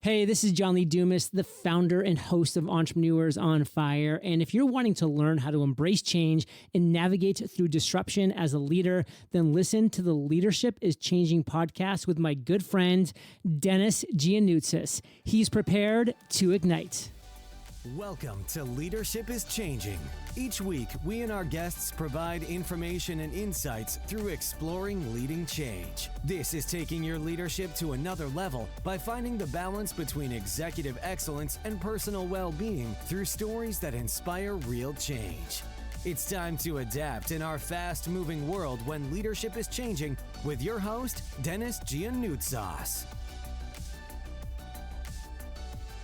Hey, this is John Lee Dumas, the founder and host of Entrepreneurs on Fire. And if you're wanting to learn how to embrace change and navigate through disruption as a leader, then listen to the Leadership is Changing podcast with my good friend, Denis Gianoutsos. He's prepared to ignite. Welcome to Leadership is Changing. Each week, we and our guests provide information and insights through exploring leading change. This is taking your leadership to another level by finding the balance between executive excellence and personal well-being through stories that inspire real change. It's time to adapt in our fast-moving world when leadership is changing with your host, Denis Gianoutsos.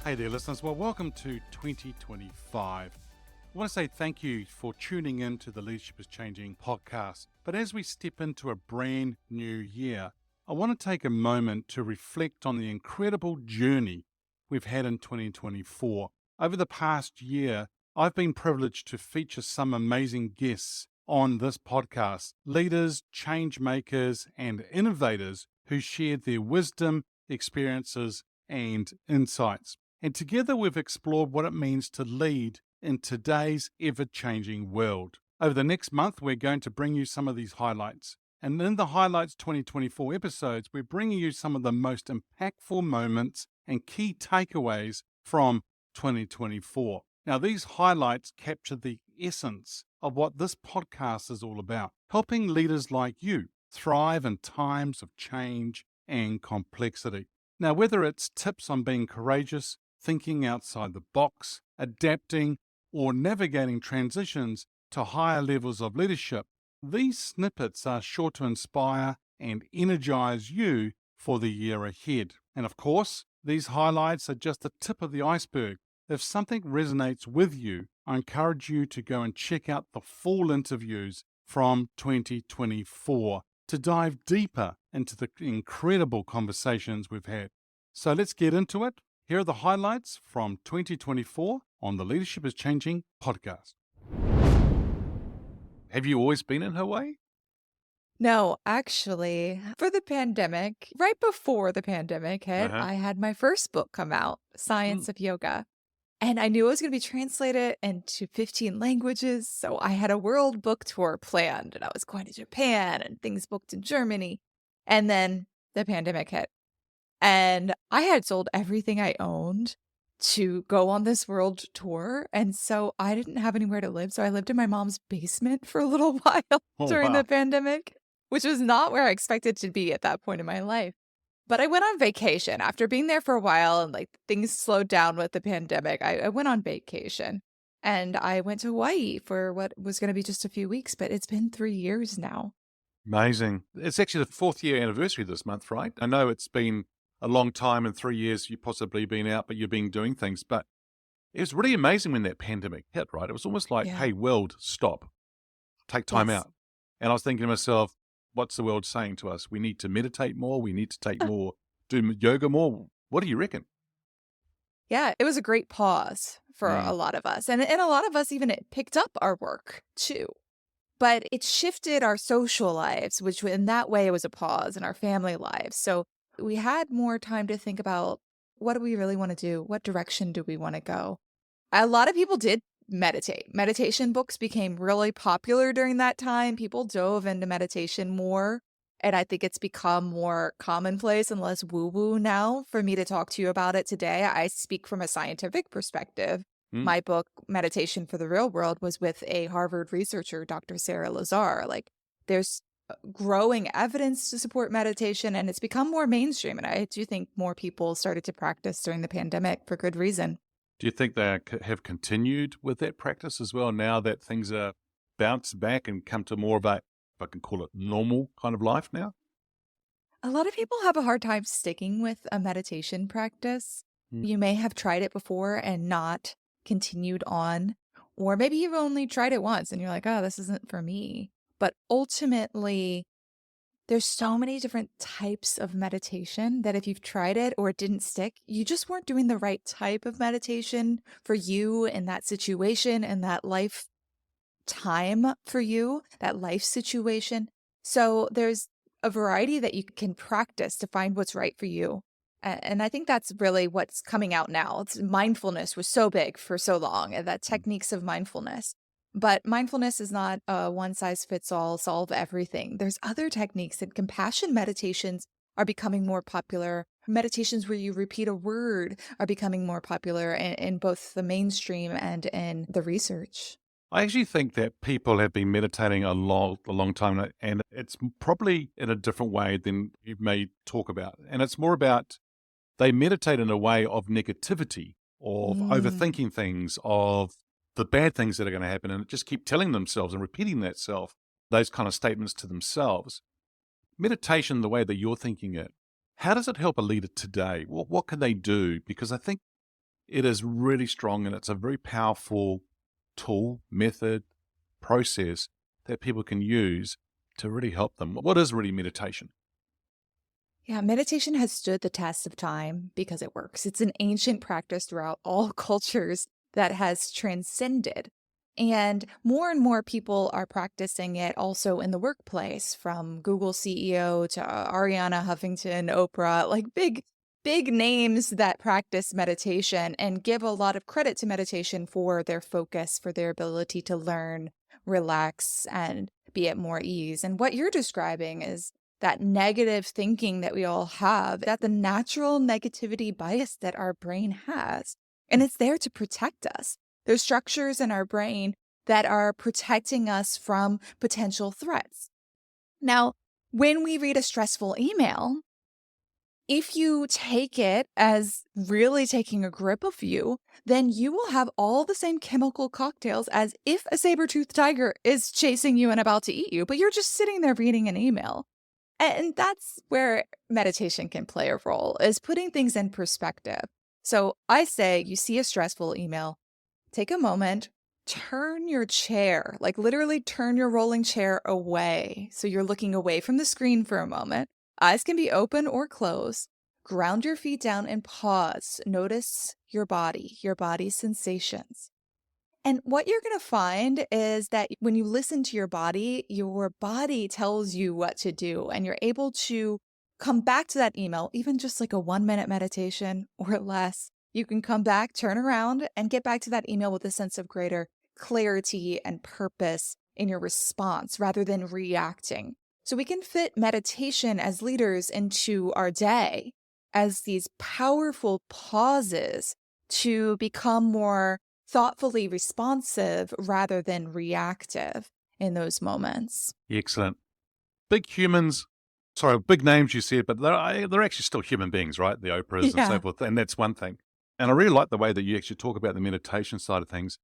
Hey there, listeners. Well, welcome to 2025. I want to say thank you for tuning in to the Leadership is Changing podcast. But as we step into a brand new year, I want to take a moment to reflect on the incredible journey we've had in 2024. Over the past year, I've been privileged to feature some amazing guests on this podcast, leaders, change makers, and innovators who shared their wisdom, experiences, and insights. And together we've explored what it means to lead in today's ever-changing world. Over the next month, we're going to bring you some of these highlights. And in the Highlights 2024 episodes, we're bringing you some of the most impactful moments and key takeaways from 2024. Now, these highlights capture the essence of what this podcast is all about, helping leaders like you thrive in times of change and complexity. Now, whether it's tips on being courageous, thinking outside the box, adapting, or navigating transitions to higher levels of leadership, these snippets are sure to inspire and energize you for the year ahead. And of course, these highlights are just the tip of the iceberg. If something resonates with you, I encourage you to go and check out the full interviews from 2024 to dive deeper into the incredible conversations we've had. So let's get into it. Here are the highlights from 2024 on the Leadership is Changing podcast. Have you always been in Hawaii? No, actually, for the pandemic, right before the pandemic hit, I had my first book come out, Science of Yoga. And I knew it was going to be translated into 15 languages. So I had a world book tour planned and I was going to Japan and things booked in Germany. And then the pandemic hit. And I had sold everything I owned to go on this world tour. And so I didn't have anywhere to live. So I lived in my mom's basement for a little while during the pandemic, which was not where I expected to be at that point in my life. But I went on vacation after being there for a while and like things slowed down with the pandemic. I went on vacation and I went to Hawaii for what was going to be just a few weeks, but it's been 3 years now. Amazing. It's actually the 4th year anniversary this month, right? I know it's been a long time, in 3 years you've possibly been out, but you've been doing things. But it was really amazing when that pandemic hit, right? It was almost like, hey, world, stop, take time out. And I was thinking to myself, what's the world saying to us? We need to meditate more. We need to take more, do yoga more. What do you reckon? Yeah, it was a great pause for a lot of us. And a lot of us even it picked up our work too. But it shifted our social lives, which in that way it was a pause in our family lives. So we had more time to think about what do we really want to do? What direction do we want to go? A lot of people did meditate. Meditation books became really popular during that time. People dove into meditation more. And I think it's become more commonplace and less woo-woo now for me to talk to you about it today. I speak from a scientific perspective. My book, Meditation for the Real World, was with a Harvard researcher, Dr. Sarah Lazar. Like, there's growing evidence to support meditation, and it's become more mainstream. And I do think more people started to practice during the pandemic for good reason. Do you think they have continued with that practice as well now that things are bounced back and come to more of a, if I can call it, normal kind of life now? A lot of people have a hard time sticking with a meditation practice. You may have tried it before and not continued on, or maybe you've only tried it once and you're like, oh, this isn't for me. But ultimately, there's so many different types of meditation that if you've tried it or it didn't stick, you just weren't doing the right type of meditation for you in that situation and that life time for you, that life situation. So there's a variety that you can practice to find what's right for you. And I think that's really what's coming out now. Mindfulness was so big for so long, and that techniques of mindfulness. But mindfulness is not a one size fits all, solve everything. There's other techniques, and compassion meditations are becoming more popular. Meditations where you repeat a word are becoming more popular in both the mainstream and in the research. I actually think that people have been meditating a long time, and it's probably in a different way than you may talk about. And it's more about they meditate in a way of negativity, of Mm. overthinking things, of the bad things that are going to happen, and just keep telling themselves and repeating that those kind of statements to themselves. Meditation, the way that you're thinking it, how does it help a leader today? What can they do? Because I think it is really strong and it's a very powerful tool, method, process that people can use to really help them. What is really meditation? Yeah, meditation has stood the test of time because it works. It's an ancient practice throughout all cultures that has transcended. And more people are practicing it also in the workplace, from Google CEO to Ariana Huffington, Oprah, like big names that practice meditation and give a lot of credit to meditation for their focus, for their ability to learn, relax, and be at more ease. And what you're describing is that negative thinking that we all have, that the natural negativity bias that our brain has. And it's there to protect us. There's structures in our brain that are protecting us from potential threats. Now, when we read a stressful email, if you take it as really taking a grip of you, then you will have all the same chemical cocktails as if a saber-toothed tiger is chasing you and about to eat you, but you're just sitting there reading an email. And that's where meditation can play a role, is putting things in perspective. So I say you see a stressful email, take a moment, turn your chair, like literally turn your rolling chair away. So you're looking away from the screen for a moment. Eyes can be open or closed. Ground your feet down and pause. Notice your body's sensations. And what you're going to find is that when you listen to your body tells you what to do, and you're able to come back to that email, even just like a 1 minute meditation or less. You can come back, turn around, and get back to that email with a sense of greater clarity and purpose in your response rather than reacting. So we can fit meditation as leaders into our day as these powerful pauses to become more thoughtfully responsive rather than reactive in those moments. Excellent. Big humans, sorry, big names you said, but they're actually still human beings, right? The Oprahs and so Yeah. forth. And that's one thing. And I really like the way that you actually talk about the meditation side of things.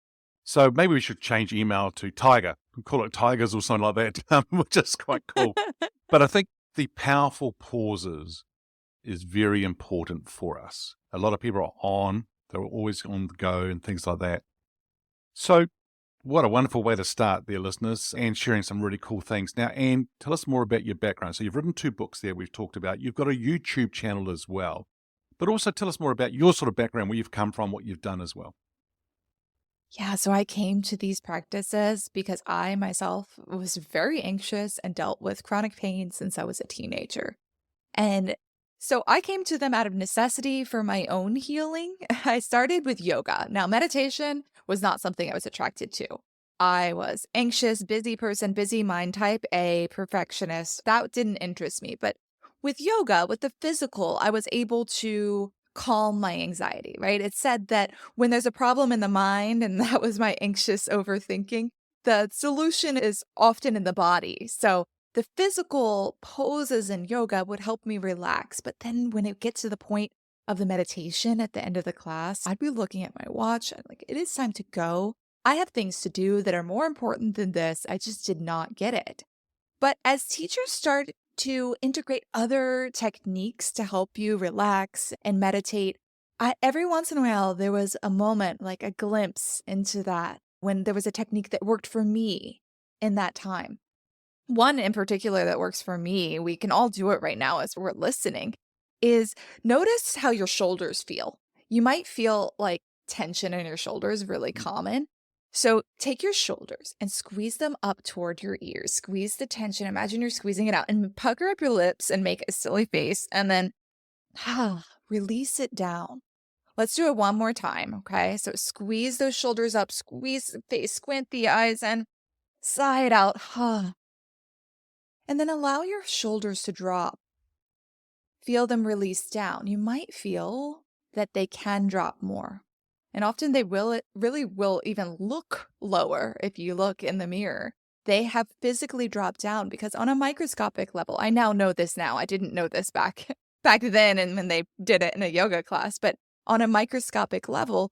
So maybe we should change email to Tiger, call it Tigers or something like that, which is quite cool. But I think the powerful pauses is very important for us. A lot of people are they're always on the go and things like that. So what a wonderful way to start there, listeners, and sharing some really cool things. Now, Anne, tell us more about your background. So you've written 2 books there we've talked about. You've got a YouTube channel as well. But also tell us more about your sort of background, where you've come from, what you've done as well. Yeah, so I came to these practices because I myself was very anxious and dealt with chronic pain since I was a teenager. And so I came to them out of necessity for my own healing. I started with yoga. Now, meditation was not something I was attracted to. I was anxious, busy person, busy mind, type A, perfectionist. That didn't interest me. But with yoga, with the physical, I was able to calm my anxiety, right? It said that when there's a problem in the mind, and that was my anxious overthinking, the solution is often in the body. So the physical poses in yoga would help me relax. But then when it gets to the point of the meditation at the end of the class, I'd be looking at my watch and like, it is time to go. I have things to do that are more important than this. I just did not get it. But as teachers start to integrate other techniques to help you relax and meditate, every once in a while, there was a moment, like a glimpse into that, when there was a technique that worked for me in that time. One in particular that works for me, we can all do it right now as we're listening, is notice how your shoulders feel. You might feel like tension in your shoulders, really common. So take your shoulders and squeeze them up toward your ears. Squeeze the tension. Imagine you're squeezing it out and pucker up your lips and make a silly face. And then release it down. Let's do it one more time, okay? So squeeze those shoulders up, squeeze the face, squint the eyes, and sigh it out. And then allow your shoulders to drop. Feel them release down. You might feel that they can drop more. And often they will, it really will even look lower if you look in the mirror. They have physically dropped down because on a microscopic level, I now know this now. I didn't know this back then and when they did it in a yoga class, but on a microscopic level,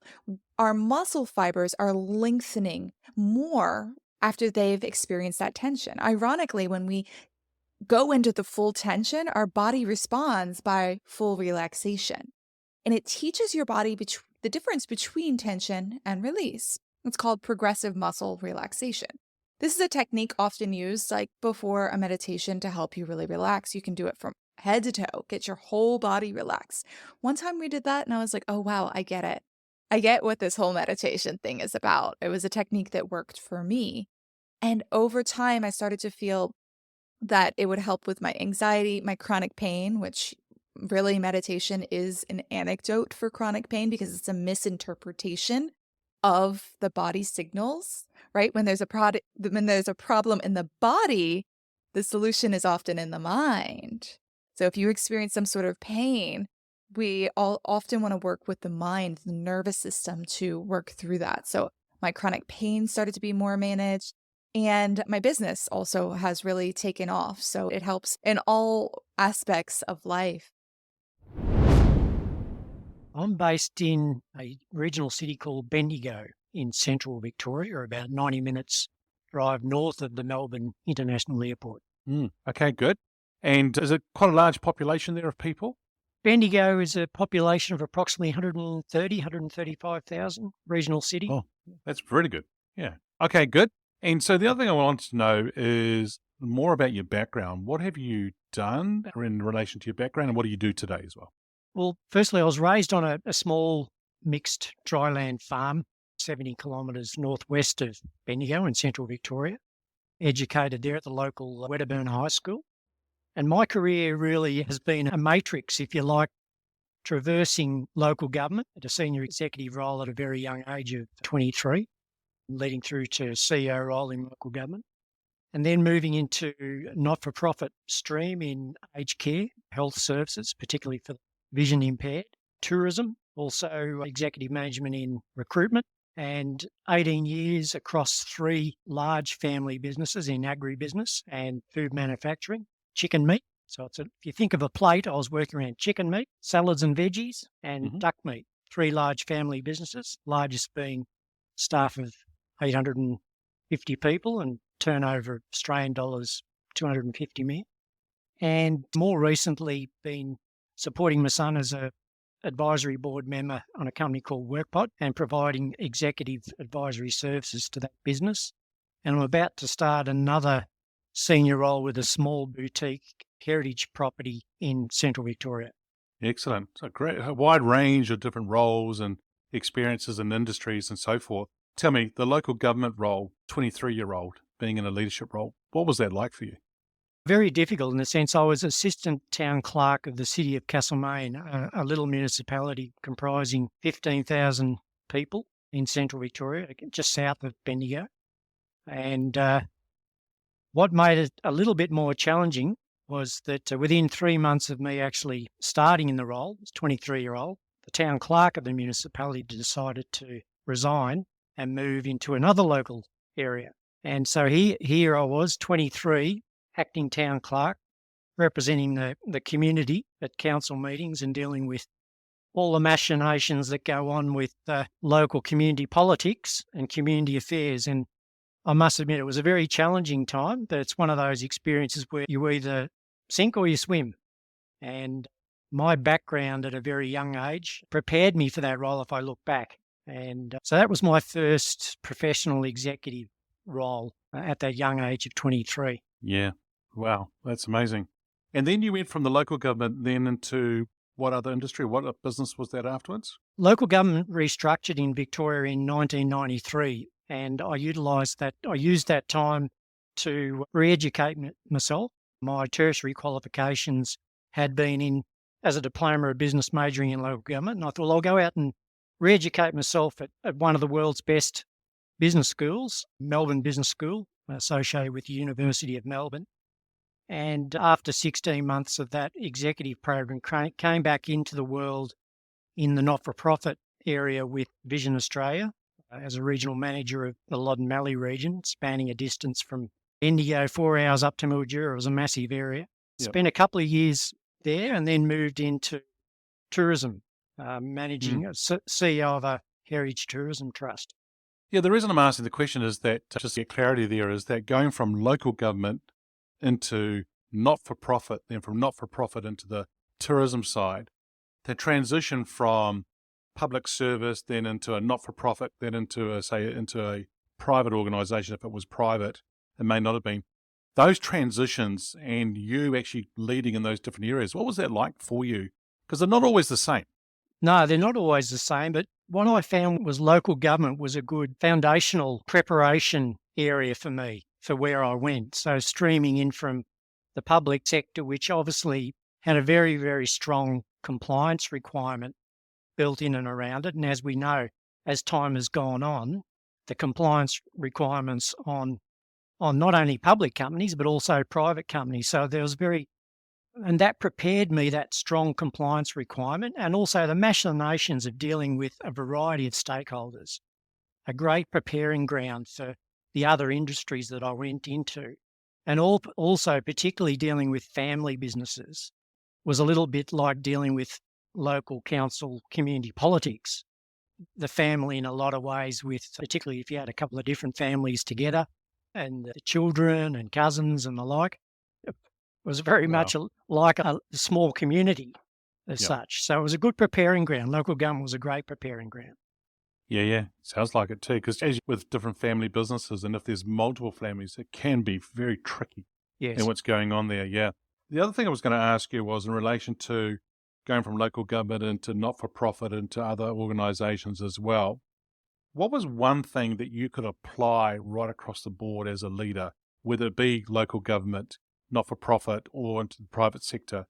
our muscle fibers are lengthening more after they've experienced that tension. Ironically, when we go into the full tension, our body responds by full relaxation. And it teaches your body the difference between tension and release. It's called progressive muscle relaxation. This is a technique often used like before a meditation to help you really relax. You can do it from head to toe, get your whole body relaxed. One time we did that and I was like, oh, wow, I get it. I get what this whole meditation thing is about. It was a technique that worked for me. And over time, I started to feel that it would help with my anxiety, my chronic pain, which really meditation is an antidote for chronic pain because it's a misinterpretation of the body signals, right? When there's a problem in the body, the solution is often in the mind. So if you experience some sort of pain, we all often want to work with the mind, the nervous system to work through that. So my chronic pain started to be more managed. And my business also has really taken off. So it helps in all aspects of life. I'm based in a regional city called Bendigo in central Victoria, or about 90 minutes drive north of the Melbourne International Airport. Okay, good. And is it quite a large population there of people? Bendigo is a population of approximately 135,000 regional city. Oh, that's really good. Yeah. Okay, good. And so the other thing I wanted to know is more about your background. What have you done in relation to your background and what do you do today as well? Well, firstly, I was raised on a small mixed dryland farm, 70 kilometres northwest of Bendigo in central Victoria, educated there at the local Wedderburn High School. And my career really has been a matrix, if you like, traversing local government at a senior executive role at a very young age of 23. Leading through to CEO role in local government, and then moving into not-for-profit stream in aged care, health services, particularly for vision impaired, tourism, also executive management in recruitment, and 18 years across 3 large family businesses in agribusiness and food manufacturing, chicken meat. So if you think of a plate, I was working around chicken meat, salads and veggies, and duck meat, 3 large family businesses, largest being staff of 850 people and turnover Australian dollars 250 million. And more recently been supporting my son as a advisory board member on a company called WorkPod and providing executive advisory services to that business. And I'm about to start another senior role with a small boutique heritage property in central Victoria. Excellent. So great, a wide range of different roles and experiences and industries and so forth. Tell me, the local government role, 23-year-old, being in a leadership role, what was that like for you? Very difficult in the sense I was assistant town clerk of the city of Castlemaine, a little municipality comprising 15,000 people in central Victoria, just south of Bendigo. And what made it a little bit more challenging was that within 3 months of me actually starting in the role, as 23-year-old, the town clerk of the municipality decided to resign and move into another local area. And so here I was, 23, acting town clerk, representing the community at council meetings and dealing with all the machinations that go on with local community politics and community affairs. And I must admit, it was a very challenging time, but it's one of those experiences where you either sink or you swim. And my background at a very young age prepared me for that role if I look back. And so that was my first professional executive role at that young age of 23. Yeah. Wow. That's amazing. And then you went from the local government then into what other industry? What business was that afterwards? Local government restructured in Victoria in 1993. And I used that time to re-educate myself. My tertiary qualifications had been in as a diploma of business majoring in local government. And I thought, well, I'll go out and re-educate myself at one of the world's best business schools, Melbourne Business School, associated with the University of Melbourne. And after 16 months of that executive program, came back into the world in the not-for-profit area with Vision Australia as a regional manager of the Loddon Mallee region, spanning a distance from Bendigo, 4 hours up to Mildura. It was a massive area. Yep. Spent a couple of years there and then moved into tourism, managing CEO of a heritage tourism trust. Yeah, the reason I'm asking the question is that, just to get clarity there, is that going from local government into not-for-profit, then from not-for-profit into the tourism side, the transition from public service, then into a not-for-profit, then into a private organisation, if it was private, it may not have been. Those transitions and you actually leading in those different areas, what was that like for you? Because they're not always the same. No, they're not always the same, but what I found was local government was a good foundational preparation area for me for where I went. So streaming in from the public sector, which obviously had a very, very strong compliance requirement built in and around it. And as we know, as time has gone on, the compliance requirements on not only public companies, but also private companies. So there was and that prepared me, that strong compliance requirement, and also the machinations of dealing with a variety of stakeholders, a great preparing ground for the other industries that I went into. And also particularly dealing with family businesses was a little bit like dealing with local council community politics. The family in a lot of ways, particularly if you had a couple of different families together and the children and cousins and the like, it was very much like a small community as such. So it was a good preparing ground. Local government was a great preparing ground. Yeah. Sounds like it too, because as with different family businesses, and if there's multiple families, it can be very tricky. Yes. And what's going on there, yeah. The other thing I was going to ask you was in relation to going from local government into not-for-profit into other organisations as well. What was one thing that you could apply right across the board as a leader, whether it be local government, not-for-profit, or into the private sector?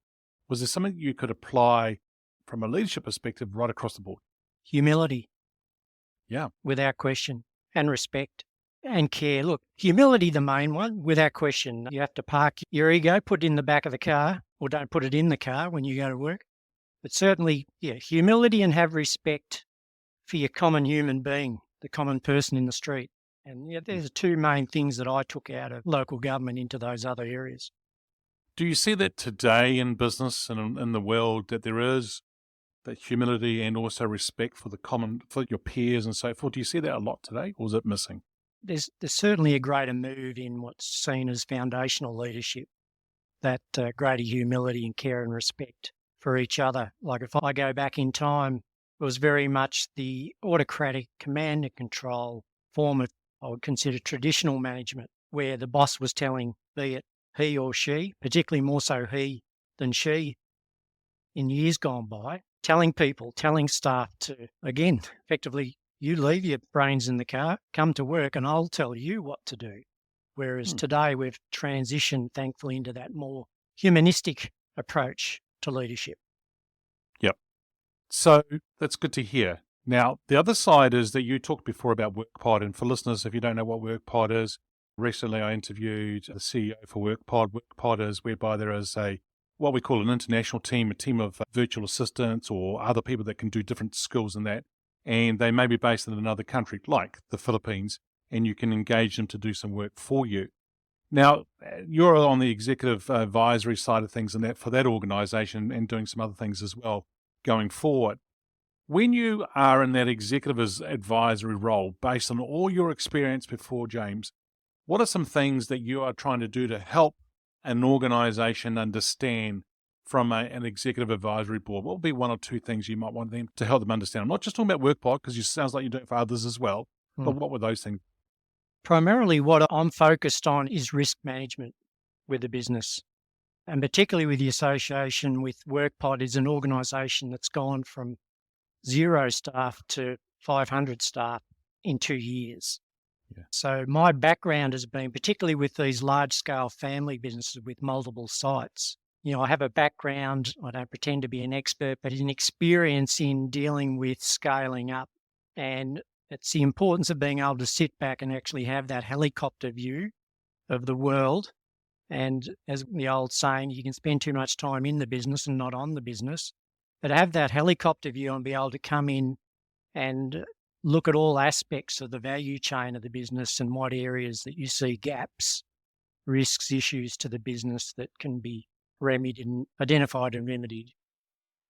Was there something you could apply from a leadership perspective right across the board? Humility. Yeah. Without question. And respect and care. Look, humility, the main one, without question. You have to park your ego, put it in the back of the car, or don't put it in the car when you go to work. But certainly, humility and have respect for your common human being, the common person in the street. And there's the two main things that I took out of local government into those other areas. Do you see that today in business and in the world, that there is that humility and also respect for for your peers and so forth? Do you see that a lot today, or is it missing? There's certainly a greater move in what's seen as foundational leadership, that greater humility and care and respect for each other. Like if I go back in time, it was very much the autocratic command and control form of, I would consider, traditional management, where the boss was telling, be it he or she, particularly more so he than she in years gone by, telling staff to, again, effectively, you leave your brains in the car, come to work and I'll tell you what to do. Whereas today we've transitioned, thankfully, into that more humanistic approach to leadership. Yep. So that's good to hear. Now, the other side is that you talked before about WorkPod, and for listeners, if you don't know what WorkPod is, recently I interviewed the CEO for WorkPod. WorkPod is whereby there is what we call an international team, a team of virtual assistants or other people that can do different skills in that, and they may be based in another country, like the Philippines, and you can engage them to do some work for you. Now, you're on the executive advisory side of things and that for that organisation and doing some other things as well going forward. When you are in that executive advisory role, based on all your experience before, James, what are some things that you are trying to do to help an organisation understand from an executive advisory board? What would be one or two things you might want them to help them understand? I'm not just talking about WorkPod, because it sounds like you do it for others as well, but what were those things? Primarily what I'm focused on is risk management with the business, and particularly with the association with WorkPod is an organisation that's gone from 0 staff to 500 staff in 2 years. Yeah. So my background has been, particularly with these large-scale family businesses with multiple sites, I have a background, I don't pretend to be an expert, but an experience in dealing with scaling up. And it's the importance of being able to sit back and actually have that helicopter view of the world. And as the old saying, you can spend too much time in the business and not on the business, but have that helicopter view and be able to come in and look at all aspects of the value chain of the business and what areas that you see gaps, risks, issues to the business that can be remedied and identified and remedied.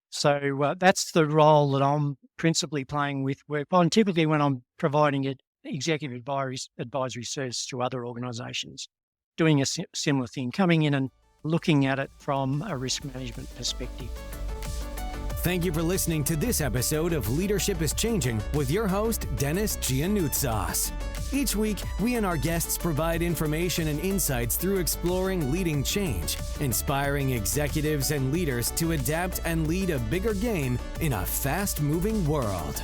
So that's the role that I'm principally playing with work on, typically when I'm providing executive advisory service to other organisations, doing a similar thing, coming in and looking at it from a risk management perspective. Thank you for listening to this episode of Leadership is Changing with your host, Denis Gianoutsos. Each week, we and our guests provide information and insights through exploring leading change, inspiring executives and leaders to adapt and lead a bigger game in a fast-moving world.